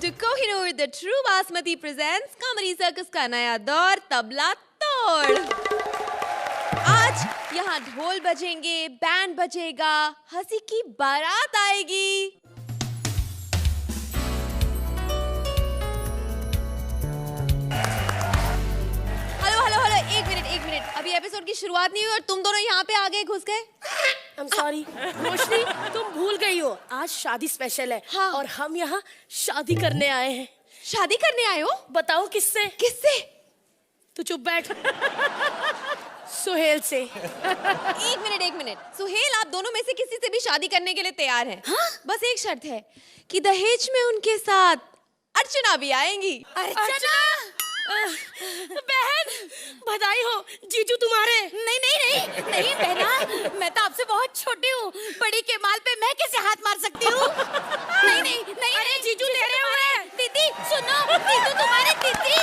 to Kohinoor, the True Basmati presents Comedy Circus का नया दौर तबला तोड़। आज यहाँ ढोल बजेंगे, बैंड बजेगा, हंसी की बारात आएगी। एक मिनट, अभी एपिसोड की शुरुआत नहीं हुई और तुम दोनों यहाँ पे आ गए घुस गए। I'm sorry, रोशनी, तुम भूल गई हो, आज शादी स्पेशल है। हाँ। और हम यहाँ शादी करने आए हैं। शादी करने आए हो? बताओ किससे? किससे? तू चुप बैठ। सुहेल से। एक मिनट, सुहेल आप दोनों में से किसी से भी शादी करने के लिए तैयार हैं? हाँ? बस एक शर्त है कि दहेज में उनके साथ अर्चना भी आएंगी। अर्चना? बहन, बधाई हो, जीजू तुम्हारे। नहीं बहना, मैं तो आपसे बहुत छोटी हूँ, बड़ी के माल पे मैं कैसे हाथ मार सकती हूँ? नहीं, अरे जीजू तेरे हुए। दीदी सुनो, जीजू तुम्हारे दीदी।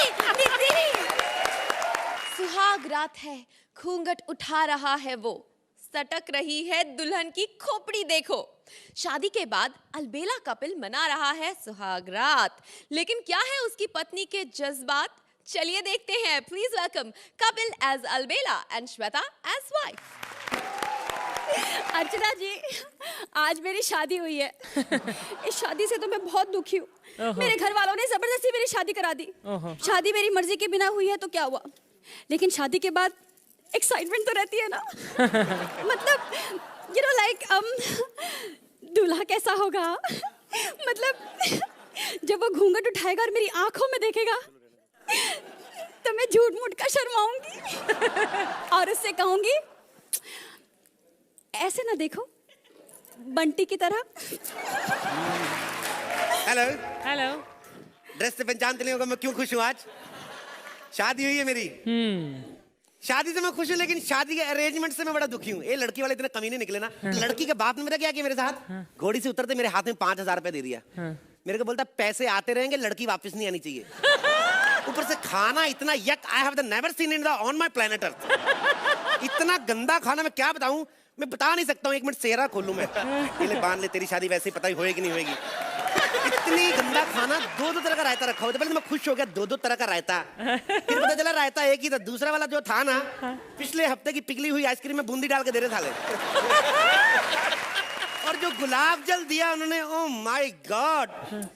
सुहाग रात है, घूंघट उठा रहा है वो, सटक रही है दुल्हन की खोपड़ी देखो। शादी के बाद अलबेला कपिल मना रहा है सुहाग रात, लेकिन क्या है उसकी पत्नी के जज्बात? चलिए देखते हैं। Please welcome Kapil as Albela and Shweta as wife. Archana ji, आज मेरी शादी हुई है। इस शादी से तो मैं बहुत दुखी हूँ। मेरे घर वालों ने जबरदस्ती मेरी शादी करा दी। शादी मेरी मर्जी के बिना हुई है तो क्या हुआ, लेकिन शादी के बाद एक्साइटमेंट तो रहती है ना। मतलब दूल्हा कैसा होगा, मतलब जब वो घूंघट उठाएगा और मेरी आंखों में देखेगा तो मैं झूठ मूठ का शर्माऊंगी और उससे कहूंगी, ऐसे ना देखो, बंटी की तरह। हेलो। ड्रेस से पहचानते नहीं होगा मैं क्यों खुश हूँ आज? शादी हुई है मेरी। शादी से मैं खुश हूँ, लेकिन शादी के अरेंजमेंट से मैं बड़ा दुखी हूँ। ये लड़की वाले इतने कमीने निकले ना। लड़की के बाप ने मेरा क्या किया मेरे साथ? घोड़ी से उतरते मेरे हाथ में 5,000 रुपए दे दिया। मेरे को बोलता पैसे आते रहेंगे, लड़की वापस नहीं आनी चाहिए। ऊपर से खाना इतना यक, I have never seen in the on my planet earth. इतना गंदा खाना, मैं क्या बताऊं, मैं बता नहीं सकता हूँ। एक मिनट सेहरा खोलूं मैं। पहले बांध ले, तेरी शादी वैसे ही पता ही होएगी नहीं होएगी। इतनी गंदा खाना, दो तरह का रायता रखा हुआ था। पहले मैं खुश हो गया, दो तरह का रायता। फिर पता चला रायता एक ही था, दूसरा वाला जो था ना, पिछले हफ्ते की पिघली हुई आइसक्रीम में बूंदी डाल के दे रहे थाले। और जो गुलाब जल दिया उन्होंने, ओह माय गॉड,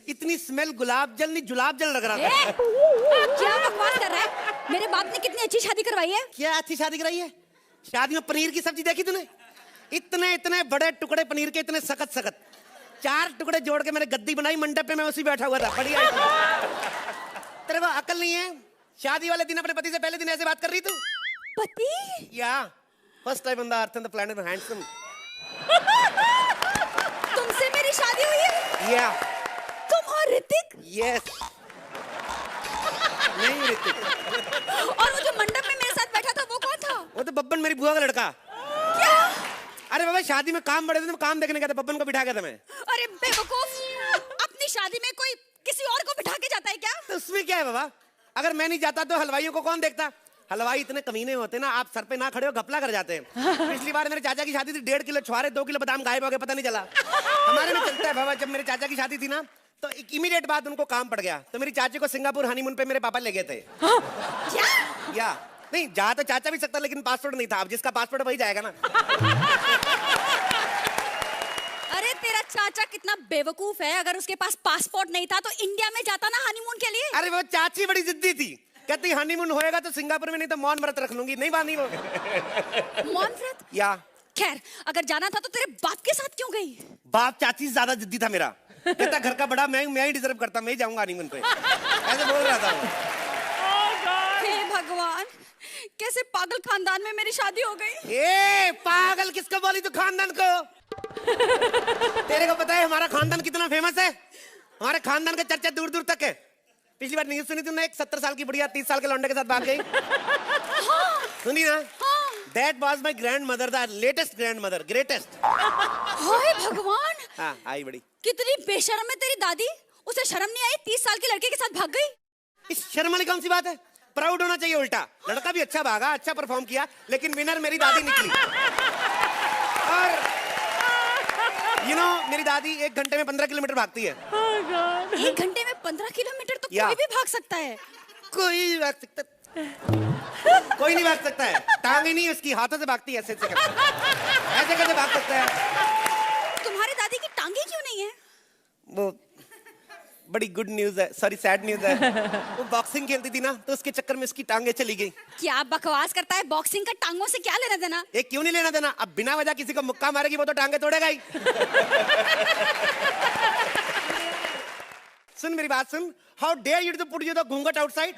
इतनी स्मेल गुलाब जल नहीं जुलाब जल लग रहा था। क्या बकवास कर रहा है? मेरे बाप ने कितनी अच्छी शादी करवाई है। क्या अच्छी शादी कराई है? शादी में पनीर की सब्जी देखी तूने? इतने बड़े टुकड़े पनीर के, इतने सख्त 4 टुकड़े जोड़ के मैंने गद्दी बनाई, मंडप पे मैं उसी बैठा हुआ था। बढ़िया। तेरे को अकल नहीं है? शादी वाले दिन अपने पति से पहले दिन ऐसे बात कर रही तू? पति? या first time on the earth and the planet handsome. तुमसे मेरी शादी हुई है? या तुम और ऋतिक? यस। नहीं ऋतिक। और वो जो मंडप में मेरे साथ बैठा था वो कौन था? वो तो बब्बन, मेरी बुआ का लड़का। क्या? अरे बाबा, शादी में काम बड़े थे, काम देखने गया था, बब्बन को बिठा गया था मैं। अरे बेवकूफ, अपनी शादी में कोई किसी और को बिठा के जाता है क्या? तो उसमें क्या है बाबा? अगर मैं नहीं जाता तो हलवाइयों को कौन देखता? हलवाई इतने कमीने होते ना, आप सर पे ना खड़े हो घपला कर जाते हैं। पिछली बार मेरे चाचा की शादी थी, 1.5 किलो छुआरे, 2 किलो बादाम गायब हो गए, पता नहीं चला। हमारे में चलता है बाबा। जब मेरे चाचा की शादी थी ना, तो एक इमीडिएट बाद उनको काम पड़ गया, तो मेरी चाची को सिंगापुर हनीमून पे मेरे पापा ले गए थे। या नहीं, जा तो चाचा भी सकता, लेकिन पासपोर्ट नहीं था। अब जिसका पासपोर्ट वही जाएगा ना। अरे तेरा चाचा कितना बेवकूफ है, अगर उसके पास पासपोर्ट नहीं था तो इंडिया में जाता ना हनीमून के लिए। अरे वो चाची बड़ी जिद्दी थी, कहती हनीमून होएगा तो सिंगापुर में, नहीं तो मौन व्रत रख लूंगी। नहीं बांधी वो। मौन व्रत? या खैर, अगर जाना था तो तेरे बाप के साथ क्यों गई? बाप चाची से ज्यादा जिद्दी था मेरा। कहता घर का बड़ा मैं ही डिजर्व करता, मैं ही जाऊंगा हनीमून पे, ऐसे बोल रहा था वो। हे भगवान, कैसे पागल खानदान में मेरी शादी हो गई। ए पागल किसको बोली तू? खानदान को। तेरे को पता है हमारा खानदान कितना फेमस है? हमारे खानदान का चर्चा दूर दूर तक है। पिछली बार न्यूज़ सुनी तुमने? एक 70 साल की बुढ़िया 30 साल के लौंडे के साथ भाग गई। सुनी ना? That was my grandmother, the latest grandmother, greatest. हाय भगवान। हाँ, आई बड़ी। कितनी बेशर्म है तेरी दादी, उसे शर्म नहीं आई 30 साल के लड़के के साथ भाग गई। इस शर्म वाली कौन सी बात है? प्राउड होना चाहिए उल्टा। लड़का भी अच्छा भागा, अच्छा परफॉर्म किया, लेकिन विनर मेरी दादी निकली। और मेरी दादी 1 घंटे में 15 किलोमीटर भागती है। 1 घंटे में 15 किलोमीटर तो या। कोई भी भाग सकता है। कोई भी भाग सकता कोई नहीं भाग सकता है। टांगे नहीं उसकी, हाथों से भागती है, ऐसे ऐसे कैसे भाग सकता है। तुम्हारी दादी की टांगे क्यों नहीं है? वो बड़ी गुड न्यूज है, सॉरी सैड न्यूज है। वो बॉक्सिंग खेलती थी ना, तो उसके चक्कर में उसकी टांगे चली गई। क्या बकवास करता है, बॉक्सिंग का टांगों से क्या लेना देना? ये क्यों नहीं लेना देना, अब बिना वजह किसी को मुक्का मारेगी वो तो टांगे तोड़ेगा ही। सुन मेरी बात सुन, how dare you to put you the घूंघट आउटसाइड।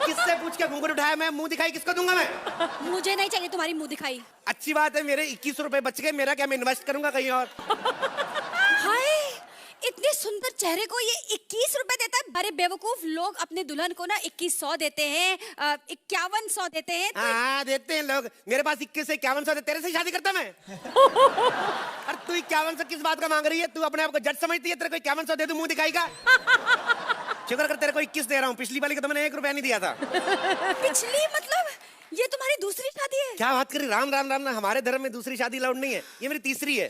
किससे पूछ के घूंघट उठाया मैं, मुंह दिखाई किसको दूंगा मैं? मुझे नहीं चाहिए तुम्हारी मुंह दिखाई। अच्छी बात है, मेरे 21 रुपए बच गए, मेरा क्या, मैं इन्वेस्ट करूंगा कहीं और। हाय, इतने सुंदर चेहरे को ये 21 रुपए देता है? अरे बेवकूफ, लोग अपने दुल्हन को ना 2100 देते हैं, 5100 देते हैं। हाँ देते हैं लोग, मेरे पास 21 से 5100 दे, तेरे से शादी करता मैं। अरे तू 5100 किस बात का मांग रही है? तू अपने आप को जज समझती है? तेरे को 5100 दे दूं मुंह दिखाई का? शुक्र कर तेरे को 21 दे रहा हूँ, पिछली वाली को तो मैंने 1 रुपया नहीं दिया था। पिछली मतलब ये तुम्हारी दूसरी शादी है? क्या बात करी, राम राम राम ना, हमारे धर्म में दूसरी शादी अलाउड नहीं है, ये मेरी तीसरी है।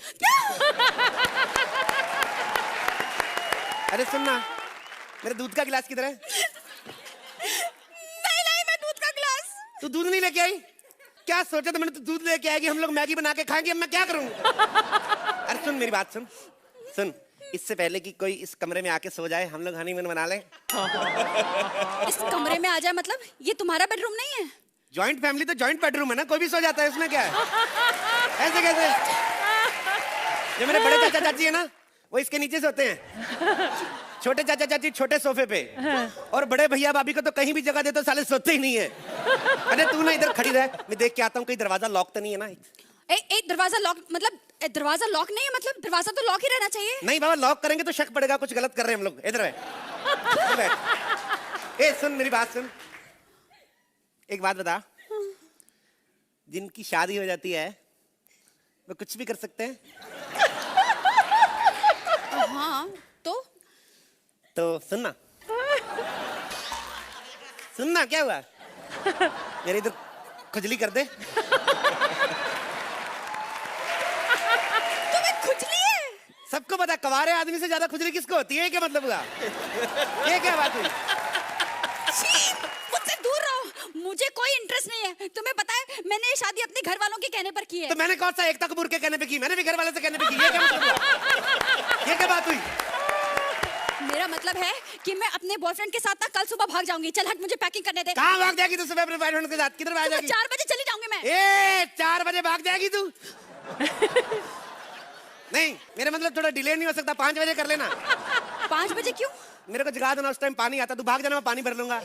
अरे सुनना, मेरे दूध का गिलास किधर है? नहीं लाई मैं दूध का गिलास। तू दूध नहीं लेके आई? क्या सोचा था मैंने, तू दूध लेके आएगी, हम लोग मैगी बना के खाएंगे, अब मैं क्या करूं? अरे सुन मेरी बात सुन, सुन, इससे पहले कि कोई इस कमरे में आके सो जाए, हम लोग हनीमून मना लें। इस कमरे में आ जाए मतलब ये तुम्हारा बेडरूम नहीं है? जॉइंट फैमिली तो जॉइंट बेडरूम है ना, कोई भी सो जाता है, उसमें क्या है? ऐसे कैसे? जो मेरे बड़े चाचा चाची है ना, वो इसके नीचे सोते हैं, छोटे चाचा चाची छोटे सोफे पे, और बड़े भैया भाभी को तो कहीं भी जगह दे तो साले सोते ही नहीं है। अरे तू ना इधर खड़ी रह, मैं देख के आता हूँ कहीं दरवाजा लॉक तो नहीं है ना। दरवाजा लॉक मतलब दरवाजा लॉक नहीं है मतलब दरवाजा तो लॉक ही रहना चाहिए। नहीं बाबा, लॉक करेंगे तो शक पड़ेगा कुछ गलत कर रहे हैं हम लोग। इधर है। ए सुन मेरी बात सुन, एक बात बता, जिनकी शादी हो जाती है वो कुछ भी कर सकते हैं? हाँ तो सुनना सुनना, क्या हुआ? मेरी इधर खुजली कर दे। तुम्हें खुजली है? सबको पता, कवारे आदमी से ज्यादा खुजली किसको होती है? क्या मतलब हुआ? ये क्या बात हुई? मुझसे दूर रहो, मुझे कोई इंटरेस्ट नहीं है। तुम्हें पता है मैंने ये शादी अपने घर वालों के कहने पर की है। तो मैंने कौन सा एकता कपूर के कहने पे की? मैंने भी घर वाले से कहने पे की। ये क्या मतलब हुआ? ये क्या बात हुई? मेरा मतलब है कि मैं अपने बॉयफ्रेंड के साथ ना कल सुबह भाग जाऊंगी। चल हट, मुझे पैकिंग करने दे। कहाँ भाग जाएगी तू सुबह अपने बॉयफ्रेंड के साथ? किधर भाग जाएगी? 4 बजे चली जाऊंगी मैं। 4 बजे भाग जाएगी तू? नहीं, मेरा मतलब थोड़ा डिले नहीं हो सकता? 5 बजे कर लेना। 5 बजे क्यों? मेरे को जगा देना, उस टाइम पानी आता, तू भाग जाना, मैं पानी भर लूंगा।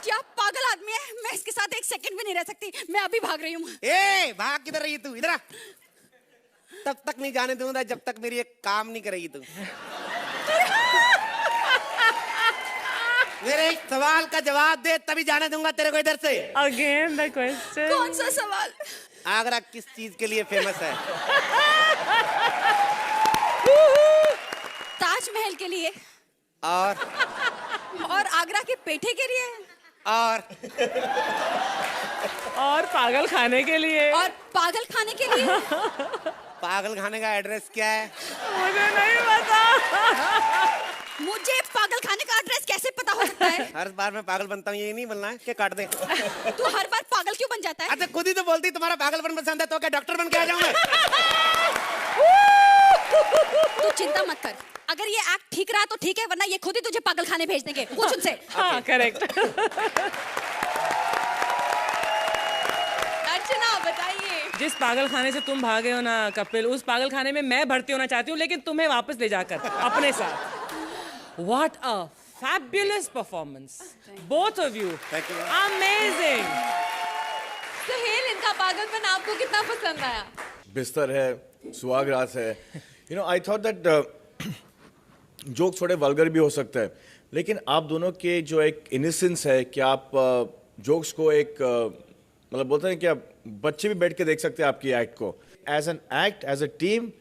क्या पागल आदमी है, मैं इसके साथ 1 सेकंड भी नहीं रह सकती। मैं अभी भाग रही हूँ। भाग किधर रही तू? इधर आ। तब तक नहीं जाने दूंगा जब तक मेरी एक काम नहीं करेगी तू। मेरे एक सवाल का जवाब दे, तभी जाने दूंगा तेरे को इधर से। Again the question. कौन सा सवाल? आगरा किस चीज के लिए फेमस है? ताजमहल के लिए। और आगरा के पेठे के लिए। और पागल खाने के लिए। और पागल खाने के लिए। पागल खाने का एड्रेस क्या है? मुझे नहीं पता। मुझे पागल खाने का एड्रेस कैसे पता हो सकता है? हर बार मैं पागल बनता हूँ, ये नहीं बोलना है कि काट दे। तू हर बार पागल क्यों बन जाता है? अच्छा खुद ही तो बोलती तुम्हारा पागलपन पसंद है, तो क्या डॉक्टर बन के आ जाऊं मैं? तू चिंता मत कर, अगर ये एक्ट ठीक रहा तो ठीक है, वरना ये खुद ही तुझे पागल खाने भेज देंगे। पूछ उनसे। हाँ करेक्ट। अर्चना बताइए। जिस पागल खाने से तुम भागे हो ना कपिल, उस पागल खाने में मैं भर्ती होना चाहती हूँ, लेकिन तुम्हें वापस ले जाकर अपने साथ। What a fabulous performance, both of you. Thank you. Amazing. Suhail, इनका पागलपन आपको कितना पसंद आया? बिस्तर है, सुहाग रात है। You know, I thought that jokes थोड़े वल्गर भी हो सकते हैं, लेकिन आप दोनों के जो एक इनोसेंस है कि आप जोक्स को एक मतलब बोलते हैं कि आप बच्चे भी बैठ के देख सकते हैं आपकी एक्ट को। As an act, as a team,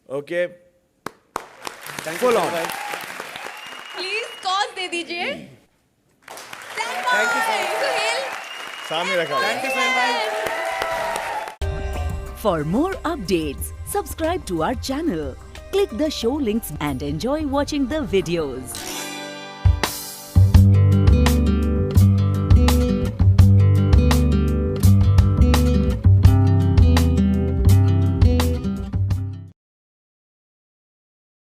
okay, full on. Please call दे दीजिए। Thank you, sir. सुहेल, सामने रखा। थैंक यू सोहेल भाई। For more updates, subscribe to our channel, Click the show links and enjoy watching the videos.